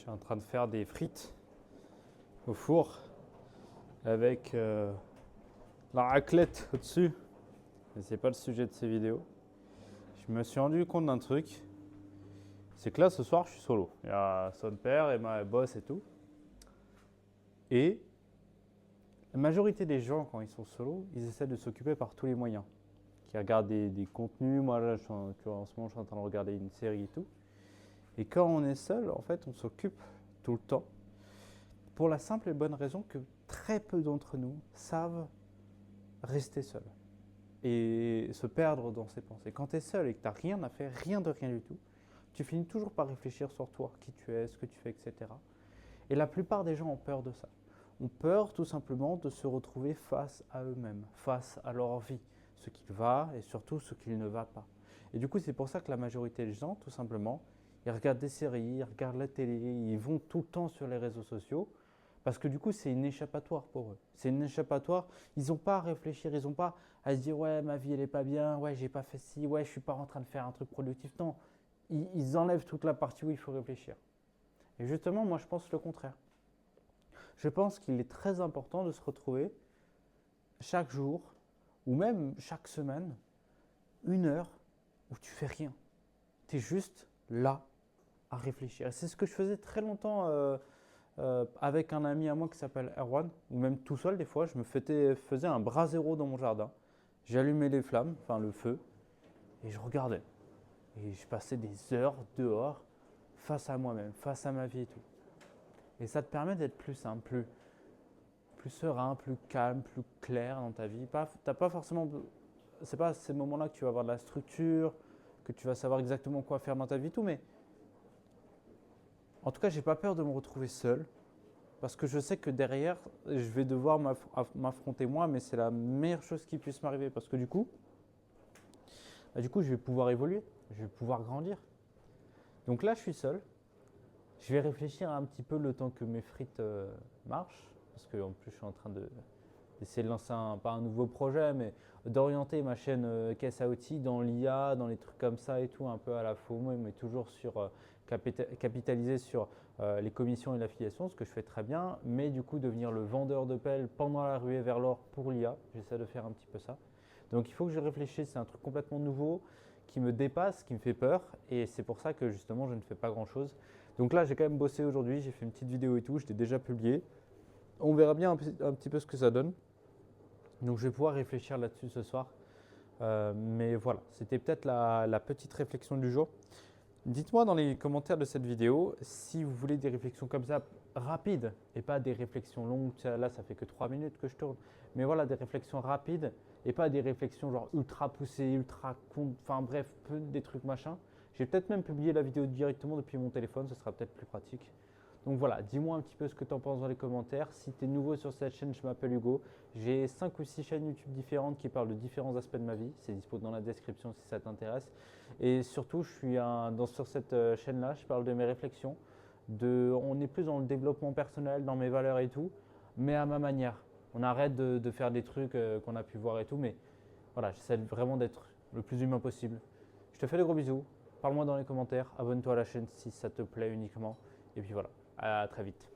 suis en train de faire des frites au four avec la raclette au-dessus. Mais c'est pas le sujet de ces vidéos. Je me suis rendu compte d'un truc, c'est que là ce soir je suis solo. Il y a son père et ma boss et tout. Et la majorité des gens, quand ils sont solo, ils essaient de s'occuper par tous les moyens. Qui regardent des contenus. Moi là, en ce moment je suis en train de regarder une série et tout. Et quand on est seul, en fait, on s'occupe tout le temps. Pour la simple et bonne raison que très peu d'entre nous savent rester seuls et se perdre dans ses pensées. Quand tu es seul et que tu n'as rien à faire, rien de rien du tout, tu finis toujours par réfléchir sur toi, qui tu es, ce que tu fais, etc. Et la plupart des gens ont peur de ça. Ont peur tout simplement de se retrouver face à eux-mêmes, face à leur vie, ce qui va et surtout ce qui ne va pas. Et du coup, c'est pour ça que la majorité des gens, tout simplement, ils regardent des séries, ils regardent la télé, ils vont tout le temps sur les réseaux sociaux parce que du coup, c'est une échappatoire pour eux. C'est une échappatoire. Ils n'ont pas à réfléchir, ils n'ont pas à se dire ouais, ma vie elle est pas bien, ouais, j'ai pas fait ci, ouais, je suis pas en train de faire un truc productif. Non, ils enlèvent toute la partie où il faut réfléchir. Et justement, moi, je pense le contraire. Je pense qu'il est très important de se retrouver chaque jour ou même chaque semaine, 1 heure où tu fais rien. Tu es juste là à réfléchir. Et c'est ce que je faisais très longtemps avec un ami à moi qui s'appelle Erwan, ou même tout seul des fois, je me faisais un brasero dans mon jardin. J'allumais les flammes, enfin le feu, et je regardais. Et je passais des heures dehors face à moi-même, face à ma vie et tout. Et ça te permet d'être plus simple, plus serein, plus calme, plus clair dans ta vie. T'as pas forcément, c'est pas à ces moments-là que tu vas avoir de la structure, que tu vas savoir exactement quoi faire dans ta vie et tout, mais en tout cas, j'ai pas peur de me retrouver seul parce que je sais que derrière, je vais devoir m'affronter moi, mais c'est la meilleure chose qui puisse m'arriver parce que du coup, je vais pouvoir évoluer, je vais pouvoir grandir. Donc là, je suis seul. Je vais réfléchir un petit peu le temps que mes frites marchent parce qu'en plus, je suis en train d'essayer de lancer pas un nouveau projet, mais d'orienter ma chaîne caisse à outils dans l'IA, dans les trucs comme ça et tout, un peu à la FOMO, mais toujours sur capitaliser sur les commissions et l'affiliation, ce que je fais très bien, mais du coup devenir le vendeur de pelles pendant la ruée vers l'or pour l'IA, j'essaie de faire un petit peu ça. Donc il faut que je réfléchisse, c'est un truc complètement nouveau qui me dépasse, qui me fait peur, et c'est pour ça que justement je ne fais pas grand chose. Donc là j'ai quand même bossé aujourd'hui, j'ai fait une petite vidéo et tout, je l'ai déjà publié. On verra bien un petit peu ce que ça donne. Donc je vais pouvoir réfléchir là-dessus ce soir. Mais voilà, c'était peut-être la petite réflexion du jour. Dites-moi dans les commentaires de cette vidéo si vous voulez des réflexions comme ça rapides et pas des réflexions longues. Là, ça fait que 3 minutes que je tourne. Mais voilà, des réflexions rapides et pas des réflexions genre ultra poussées, ultra con, enfin bref, des trucs machin. J'ai peut-être même publié la vidéo directement depuis mon téléphone, ce sera peut-être plus pratique. Donc voilà, dis-moi un petit peu ce que tu en penses dans les commentaires. Si tu es nouveau sur cette chaîne, je m'appelle Hugo. J'ai 5 ou 6 chaînes YouTube différentes qui parlent de différents aspects de ma vie. C'est dispo dans la description si ça t'intéresse. Et surtout, sur cette chaîne-là, je parle de mes réflexions. On est plus dans le développement personnel, dans mes valeurs et tout, mais à ma manière. On arrête de faire des trucs qu'on a pu voir et tout, mais voilà, j'essaie vraiment d'être le plus humain possible. Je te fais de gros bisous. Parle-moi dans les commentaires. Abonne-toi à la chaîne si ça te plaît uniquement. Et puis voilà. À très vite.